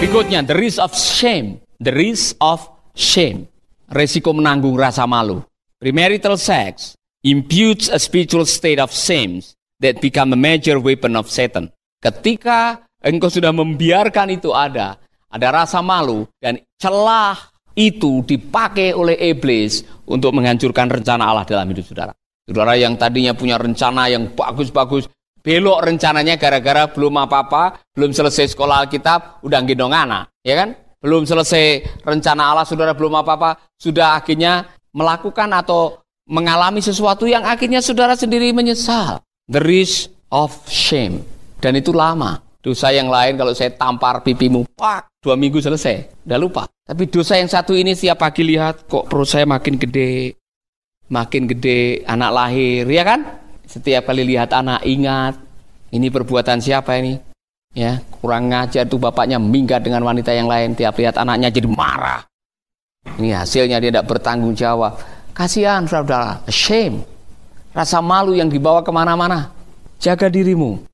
Berikutnya, the risk of shame. The risk of shame. Resiko menanggung rasa malu. Premarital sex imputes a spiritual state of shame that become a major weapon of Satan. Ketika engkau sudah membiarkan itu ada rasa malu, dan celah itu dipakai oleh iblis untuk menghancurkan rencana Allah dalam hidup saudara. Saudara yang tadinya punya rencana yang bagus-bagus, belok rencananya gara-gara belum apa-apa, belum selesai sekolah Alkitab, udah gendong anak, ya kan? Belum selesai rencana Allah, saudara belum apa-apa, sudah akhirnya melakukan atau mengalami sesuatu yang akhirnya saudara sendiri menyesal. The risk of shame. Dan itu lama. Dosa yang lain kalau saya tampar pipimu, 2 minggu selesai, udah lupa. Tapi dosa yang satu ini setiap pagi lihat, kok perut saya makin gede, anak lahir, ya kan? Setiap kali lihat anak ingat, ini perbuatan siapa ini? Ya, kurang ngajar tuh bapaknya minggat dengan wanita yang lain. Tiap lihat anaknya jadi marah. Ini hasilnya dia tidak bertanggung jawab. Kasihan saudara, shame, rasa malu yang dibawa kemana-mana. Jaga dirimu.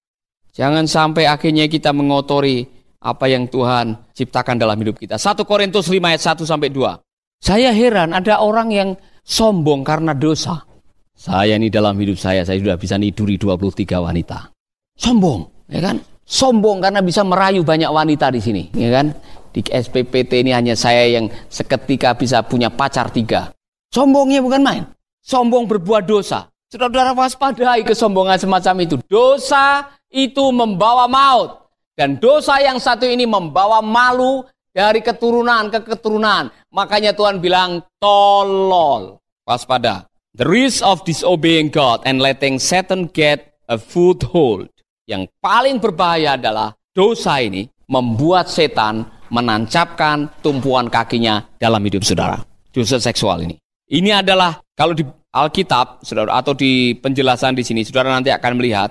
Jangan sampai akhirnya kita mengotori apa yang Tuhan ciptakan dalam hidup kita. 1 Korintus 5 ayat 1-2. Saya heran ada orang yang sombong karena dosa. Saya ini dalam hidup saya sudah bisa niduri 23 wanita. Sombong, ya kan? Sombong karena bisa merayu banyak wanita di sini, ya kan? Di SPPT ini hanya saya yang seketika bisa punya pacar 3. Sombongnya bukan main. Sombong berbuat dosa. Saudara-saudara waspadai kesombongan semacam itu. Dosa itu membawa maut. Dan dosa yang satu ini membawa malu dari keturunan ke keturunan. Makanya Tuhan bilang tolol. Waspada. The risk of disobeying God and letting Satan get a foothold. Yang paling berbahaya adalah dosa ini membuat setan menancapkan tumpuan kakinya dalam hidup saudara. Dosa seksual ini. Ini adalah kalau di Alkitab, saudara, atau di penjelasan di sini, saudara nanti akan melihat.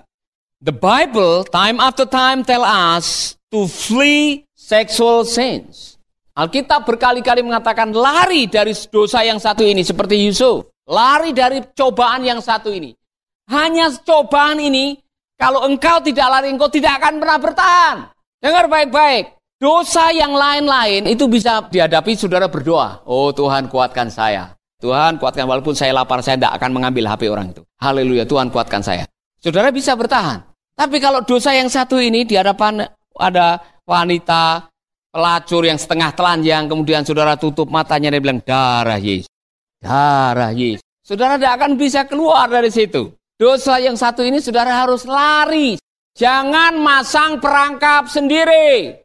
The Bible time after time tell us to flee sexual sins. Alkitab berkali-kali mengatakan lari dari dosa yang satu ini seperti Yusuf. Lari dari cobaan yang satu ini. Hanya cobaan ini, kalau engkau tidak lari, engkau tidak akan pernah bertahan. Dengar baik-baik. Dosa yang lain-lain itu bisa dihadapi saudara berdoa. Oh Tuhan kuatkan saya. Tuhan kuatkan, walaupun saya lapar, saya tidak akan mengambil HP orang itu. Haleluya, Tuhan kuatkan saya. Saudara bisa bertahan. Tapi kalau dosa yang satu ini di hadapan ada wanita pelacur yang setengah telanjang, kemudian saudara tutup matanya dan bilang darah Yesus. Darah Yesus. Saudara tidak akan bisa keluar dari situ. Dosa yang satu ini saudara harus lari. Jangan masang perangkap sendiri.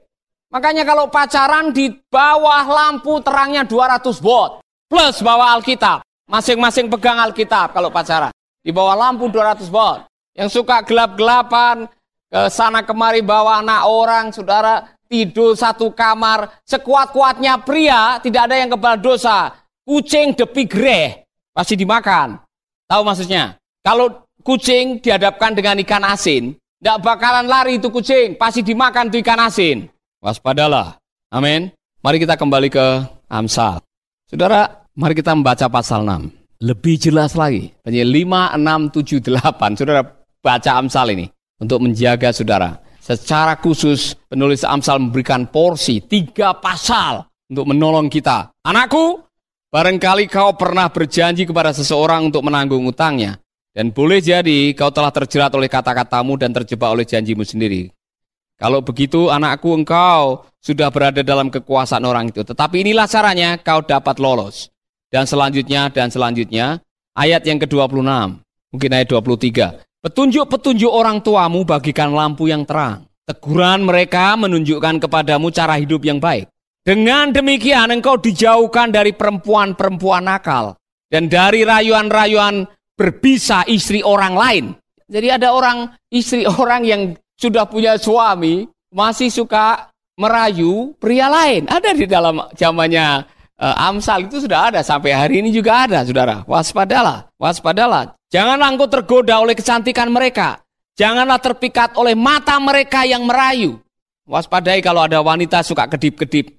Makanya kalau pacaran di bawah lampu terangnya 200 watt. Plus bawa Alkitab. Masing-masing pegang Alkitab kalau pacaran. Di bawah lampu 200 watt. Yang suka gelap-gelapan, ke sana kemari bawa anak orang, saudara tidur satu kamar. Sekuat-kuatnya pria, tidak ada yang kebal dosa. Kucing depi greh, pasti dimakan. Tahu maksudnya? Kalau kucing dihadapkan dengan ikan asin, tidak bakalan lari itu kucing, pasti dimakan itu ikan asin. Waspadalah. Amin. Mari kita kembali ke Amsal. Saudara, mari kita membaca pasal 6. Lebih jelas lagi. 5, 6, 7, 8. Saudara baca Amsal ini untuk menjaga saudara. Secara khusus penulis Amsal memberikan porsi 3 pasal untuk menolong kita. Anakku, barangkali kau pernah berjanji kepada seseorang untuk menanggung utangnya. Dan boleh jadi kau telah terjerat oleh kata-katamu dan terjebak oleh janjimu sendiri. Kalau begitu anakku, engkau sudah berada dalam kekuasaan orang itu. Tetapi inilah caranya kau dapat lolos. Dan selanjutnya, ayat yang ke-26. Mungkin ayat 23. Petunjuk-petunjuk orang tuamu bagikan lampu yang terang. Teguran mereka menunjukkan kepadamu cara hidup yang baik. Dengan demikian engkau dijauhkan dari perempuan-perempuan nakal. Dan dari rayuan-rayuan berbisa istri orang lain. Jadi ada istri orang yang sudah punya suami, masih suka merayu pria lain. Ada di dalam zamannya Amsal itu sudah ada. Sampai hari ini juga ada, saudara. Waspadalah, waspadalah. Janganlah engkau tergoda oleh kecantikan mereka. Janganlah terpikat oleh mata mereka yang merayu. Waspadai kalau ada wanita suka kedip-kedip.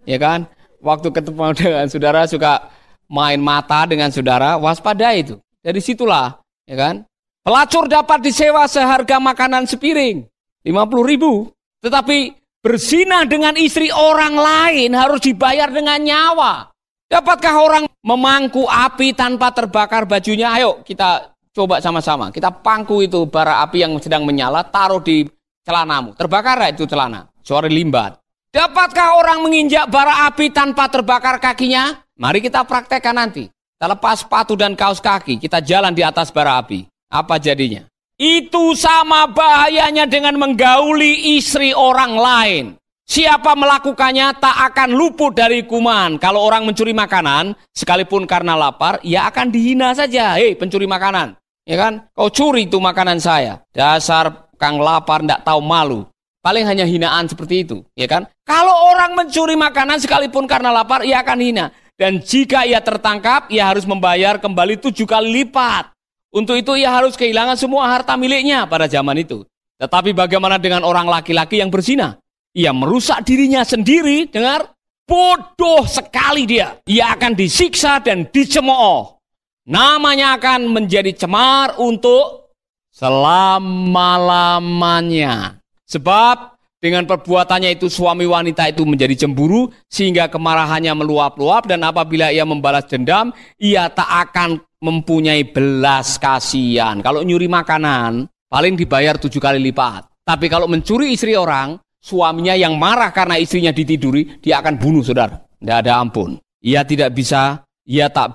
Ya kan? Waktu ketemu dengan saudara suka main mata dengan saudara, waspadai itu. Dari situlah, ya kan? Pelacur dapat disewa seharga makanan sepiring, 50.000. Tetapi berzina dengan istri orang lain harus dibayar dengan nyawa. Dapatkah orang memangku api tanpa terbakar bajunya? Ayo kita coba sama-sama. Kita pangku itu bara api yang sedang menyala, taruh di celanamu. Terbakar itu celana, suara limbat. Dapatkah orang menginjak bara api tanpa terbakar kakinya? Mari kita praktekkan nanti. Kita lepas sepatu dan kaos kaki, kita jalan di atas bara api. Apa jadinya? Itu sama bahayanya dengan menggauli istri orang lain. Siapa melakukannya tak akan luput dari hukuman. Kalau orang mencuri makanan, sekalipun karena lapar, ia akan dihina saja. Hei pencuri makanan, ya kan? Kau curi itu makanan saya. Dasar kang lapar, ndak tahu malu. Paling hanya hinaan seperti itu, ya kan? Kalau orang mencuri makanan sekalipun karena lapar, ia akan hina. Dan jika ia tertangkap, ia harus membayar kembali 7 kali lipat. Untuk itu ia harus kehilangan semua harta miliknya pada zaman itu. Tetapi bagaimana dengan orang laki-laki yang berzina? Ia merusak dirinya sendiri. Dengar, bodoh sekali dia. Ia akan disiksa dan dicemooh. Namanya akan menjadi cemar untuk selama-lamanya. Sebab dengan perbuatannya itu suami wanita itu menjadi cemburu sehingga kemarahannya meluap-luap, dan apabila ia membalas dendam, ia tak akan mempunyai belas kasihan. Kalau nyuri makanan paling dibayar 7 kali lipat. Tapi kalau mencuri istri orang, suaminya yang marah karena istrinya ditiduri, dia akan bunuh, saudara. Tidak ada ampun. Ia tak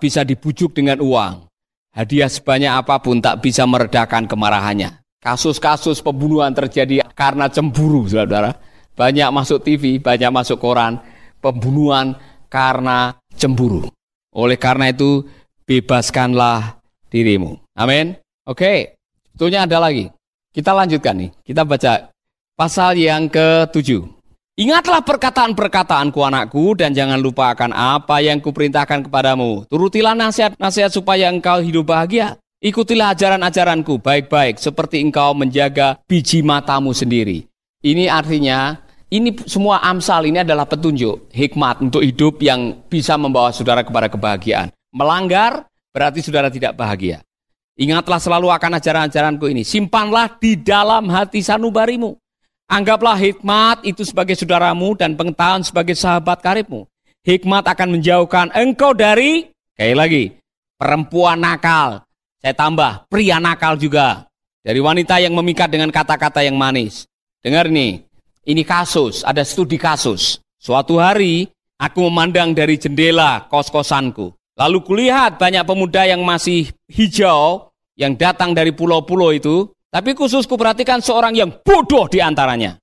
bisa dibujuk dengan uang. Hadiah sebanyak apapun tak bisa meredakan kemarahannya. Kasus-kasus pembunuhan terjadi karena cemburu, saudara. Banyak masuk TV, banyak masuk koran. Pembunuhan karena cemburu. Oleh karena itu, bebaskanlah dirimu. Amin. Oke, sebetulnya ada lagi. Kita lanjutkan nih. Kita baca pasal yang ke-7. Ingatlah perkataan-perkataanku anakku, dan jangan lupa akan apa yang kuperintahkan kepadamu. Turutilah nasihat-nasihat supaya engkau hidup bahagia. Ikutilah ajaran-ajaranku baik-baik, seperti engkau menjaga biji matamu sendiri. Ini artinya, ini semua Amsal ini adalah petunjuk, hikmat untuk hidup yang bisa membawa saudara kepada kebahagiaan. Melanggar berarti saudara tidak bahagia. Ingatlah selalu akan ajaran-ajaranku ini. Simpanlah di dalam hati sanubarimu. Anggaplah hikmat itu sebagai saudaramu dan pengetahuan sebagai sahabat karibmu. Hikmat akan menjauhkan engkau dari, sekali lagi, perempuan nakal. Saya tambah, pria nakal juga. Dari wanita yang memikat dengan kata-kata yang manis. Dengar nih, ini kasus, ada studi kasus. Suatu hari, aku memandang dari jendela kos-kosanku. Lalu kulihat banyak pemuda yang masih hijau, yang datang dari pulau-pulau itu. Tapi khusus kuperhatikan seorang yang bodoh di antaranya.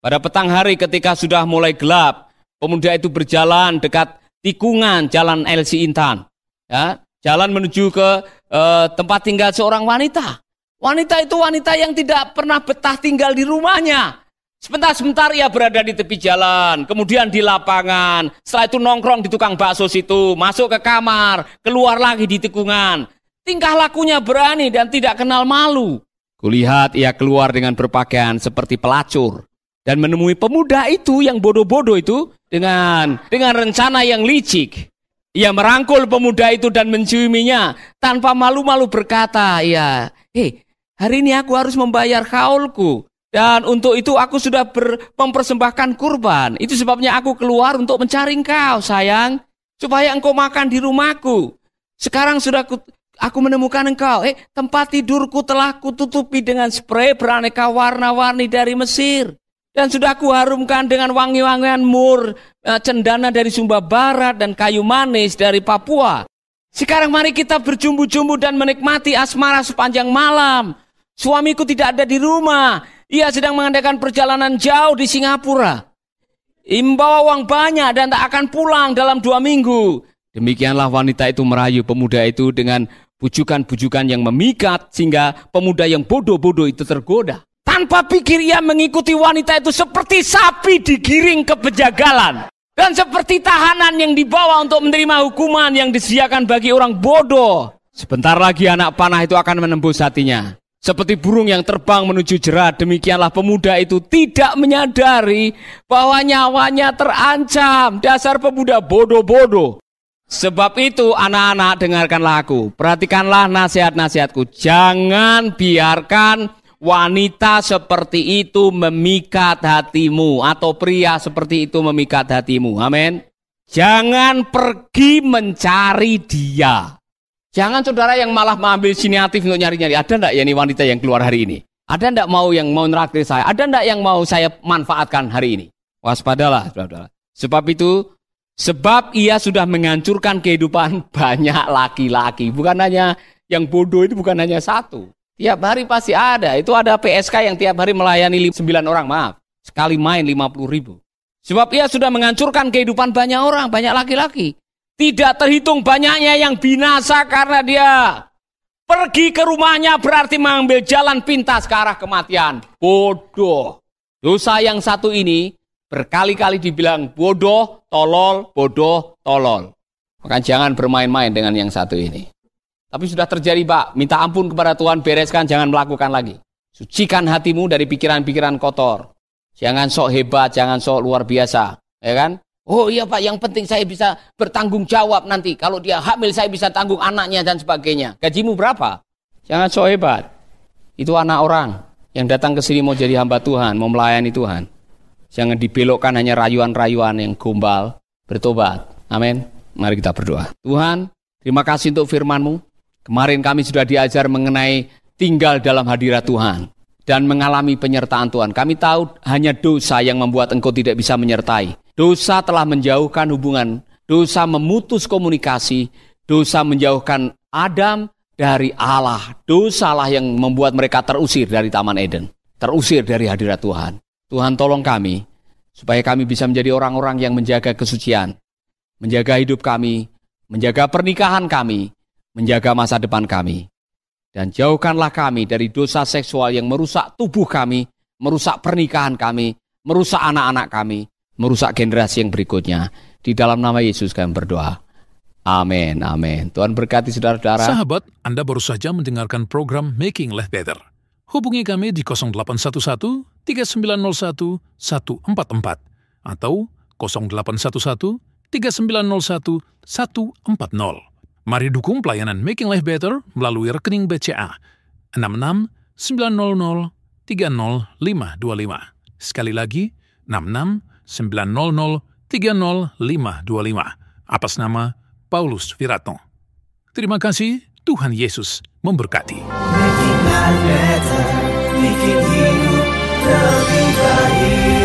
Pada petang hari ketika sudah mulai gelap, pemuda itu berjalan dekat tikungan jalan LC Intan. Ya, jalan menuju ke tempat tinggal seorang wanita. Wanita itu wanita yang tidak pernah betah tinggal di rumahnya. Sebentar-sebentar ia berada di tepi jalan, kemudian di lapangan. Setelah itu nongkrong di tukang bakso situ, masuk ke kamar, keluar lagi di tikungan. Tingkah lakunya berani dan tidak kenal malu. Kulihat ia keluar dengan berpakaian seperti pelacur dan menemui pemuda itu yang bodoh-bodoh itu dengan rencana yang licik. Ia merangkul pemuda itu dan menciuminya tanpa malu-malu berkata, hari ini aku harus membayar kaulku. Dan untuk itu aku sudah mempersembahkan kurban. Itu sebabnya aku keluar untuk mencari engkau, sayang. Supaya engkau makan di rumahku. Sekarang sudah aku menemukan engkau. Tempat tidurku telah kututupi dengan spray beraneka warna-warni dari Mesir. Dan sudah kuharumkan dengan wangi-wangian mur, cendana dari Sumba Barat, dan kayu manis dari Papua. Sekarang mari kita berjumbu-jumbu dan menikmati asmara sepanjang malam. Suamiku tidak ada di rumah. Ia sedang mengadakan perjalanan jauh di Singapura. Membawa uang banyak dan tak akan pulang dalam 2 minggu. Demikianlah wanita itu merayu pemuda itu dengan bujukan-bujukan yang memikat, sehingga pemuda yang bodoh-bodoh itu tergoda. Tanpa pikir ia mengikuti wanita itu seperti sapi digiring ke pejagalan. Dan seperti tahanan yang dibawa untuk menerima hukuman yang disediakan bagi orang bodoh. Sebentar lagi anak panah itu akan menembus hatinya. Seperti burung yang terbang menuju jerat, demikianlah pemuda itu tidak menyadari bahwa nyawanya terancam. Dasar pemuda bodoh-bodoh. Sebab itu anak-anak dengarkanlah aku. Perhatikanlah nasihat-nasihatku. Jangan biarkan wanita seperti itu memikat hatimu, atau pria seperti itu memikat hatimu. Amin. Jangan pergi mencari dia. Jangan saudara yang malah mengambil inisiatif untuk nyari-nyari. Ada enggak ya nih wanita yang keluar hari ini? Ada enggak yang mau neraktir saya? Ada enggak yang mau saya manfaatkan hari ini? Waspadalah, saudara. Sebab ia sudah menghancurkan kehidupan banyak laki-laki. Bukan hanya yang bodoh itu, bukan hanya satu. Tiap hari pasti ada. Itu ada PSK yang tiap hari melayani 9 orang, maaf. Sekali main 50.000. Sebab ia sudah menghancurkan kehidupan banyak orang, banyak laki-laki. Tidak terhitung banyaknya yang binasa karena dia pergi ke rumahnya, berarti mengambil jalan pintas ke arah kematian. Bodoh. Dosa yang satu ini berkali-kali dibilang bodoh, tolol, bodoh, tolol. Maka jangan bermain-main dengan yang satu ini. Tapi sudah terjadi, Pak. Minta ampun kepada Tuhan, bereskan, jangan melakukan lagi. Sucikan hatimu dari pikiran-pikiran kotor. Jangan sok hebat, jangan sok luar biasa. Ya kan? Oh iya Pak, yang penting saya bisa bertanggung jawab nanti. Kalau dia hamil saya bisa tanggung anaknya dan sebagainya. Gajimu berapa? Jangan sok hebat. Itu anak orang yang datang ke sini mau jadi hamba Tuhan, mau melayani Tuhan. Jangan dibelokkan hanya rayuan-rayuan yang gombal. Bertobat. Amin. Mari kita berdoa. Tuhan, terima kasih untuk firman-Mu. Kemarin kami sudah diajar mengenai tinggal dalam hadirat Tuhan dan mengalami penyertaan Tuhan. Kami tahu hanya dosa yang membuat Engkau tidak bisa menyertai. Dosa telah menjauhkan hubungan, dosa memutus komunikasi, dosa menjauhkan Adam dari Allah. Dosalah yang membuat mereka terusir dari Taman Eden, terusir dari hadirat Tuhan. Tuhan tolong kami, supaya kami bisa menjadi orang-orang yang menjaga kesucian, menjaga hidup kami, menjaga pernikahan kami, menjaga masa depan kami. Dan jauhkanlah kami dari dosa seksual yang merusak tubuh kami, merusak pernikahan kami, merusak anak-anak kami, merusak generasi yang berikutnya. Di dalam nama Yesus kami berdoa. Amin, amin. Tuhan berkati saudara-saudara. Sahabat, Anda baru saja mendengarkan program Making Life Better. Hubungi kami di 0811-3901-144 atau 0811-3901-140. Mari dukung pelayanan Making Life Better melalui rekening BCA 6690300525. Sekali lagi, 6690300525. Atas nama Paulus Wiratno. Terima kasih, Tuhan Yesus memberkati. Making life better, bikin hidup lebih baik.